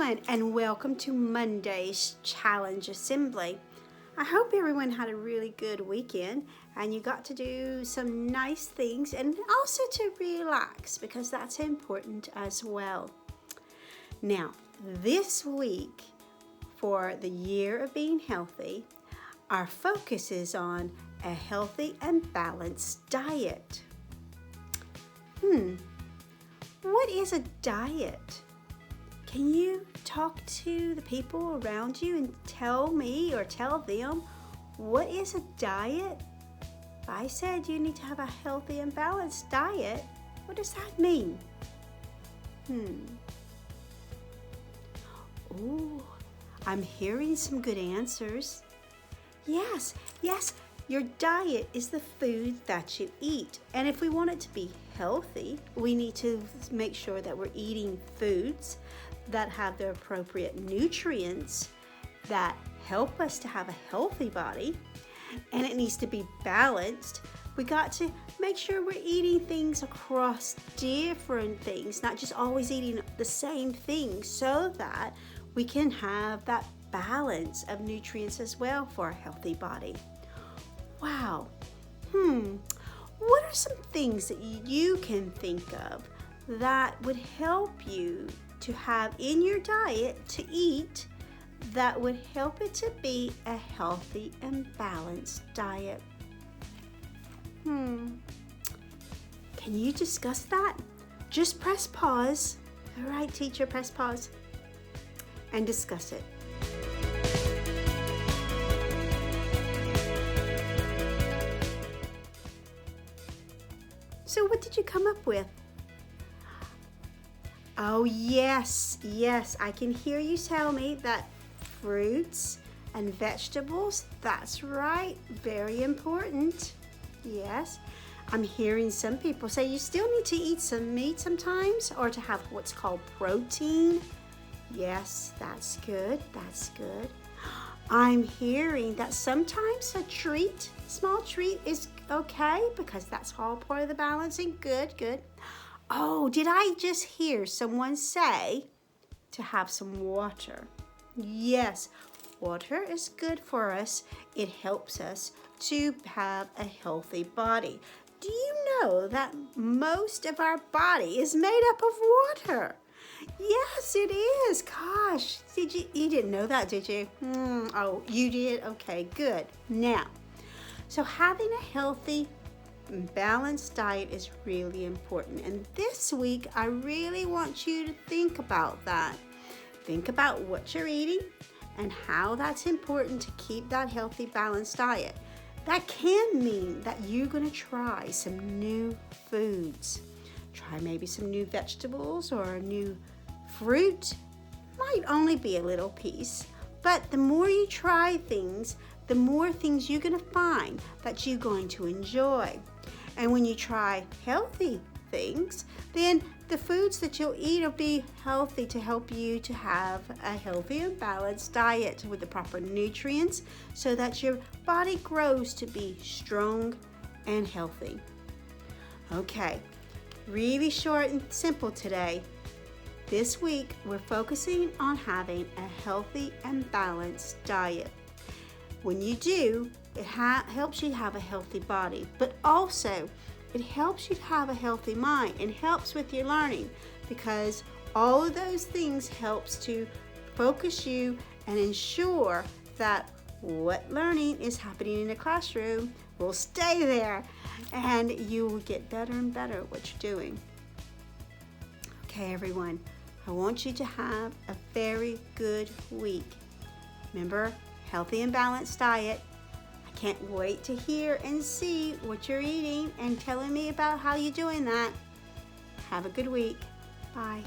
everyone, and welcome to Monday's Challenge Assembly. I hope everyone had a really good weekend and you got to do some nice things and also to relax because that's important as well. Now, this week for the year of being healthy, our focus is on a healthy and balanced diet. What is a diet? Can you talk to the people around you and tell me or tell them what is a diet? If I said you need to have a healthy and balanced diet, what does that mean? Oh, I'm hearing some good answers. Yes, your diet is the food that you eat. And if we want it to be healthy, we need to make sure that we're eating foods that have the appropriate nutrients that help us to have a healthy body, and it needs to be balanced. We got to make sure we're eating things across different things, not just always eating the same things, so that we can have that balance of nutrients as well for a healthy body. Wow. What are some things that you can think of that would help you to have in your diet to eat that would help it to be a healthy and balanced diet? Can you discuss that? Just press pause. All right, teacher, press pause and discuss it. So what did you come up with? Oh, yes, I can hear you tell me that fruits and vegetables, that's right, very important. Yes, I'm hearing some people say you still need to eat some meat sometimes or to have what's called protein. Yes, that's good. I'm hearing that sometimes a small treat is okay because that's all part of the balancing. Good. Oh, did I just hear someone say to have some water? Yes, water is good for us. It helps us to have a healthy body. Do you know that most of our body is made up of water? Yes, it is. Gosh, you didn't know that, did you? Oh, you did? Okay, good. Now, so having a healthy balanced diet is really important. And this week, I really want you to think about that. Think about what you're eating and how that's important to keep that healthy, balanced diet. That can mean that you're going to try some new foods. Try maybe some new vegetables or a new fruit. Might only be a little piece, but the more you try things, the more things you're going to find that you're going to enjoy. And when you try healthy things, then the foods that you'll eat will be healthy to help you to have a healthy and balanced diet with the proper nutrients so that your body grows to be strong and healthy. Okay, really short and simple today. This week, we're focusing on having a healthy and balanced diet. When you do, it helps you have a healthy body, but also it helps you to have a healthy mind and helps with your learning because all of those things helps to focus you and ensure that what learning is happening in the classroom will stay there and you will get better and better at what you're doing. Okay, everyone, I want you to have a very good week. Remember, healthy and balanced diet. I can't wait to hear and see what you're eating and telling me about how you're doing that. Have a good week. Bye.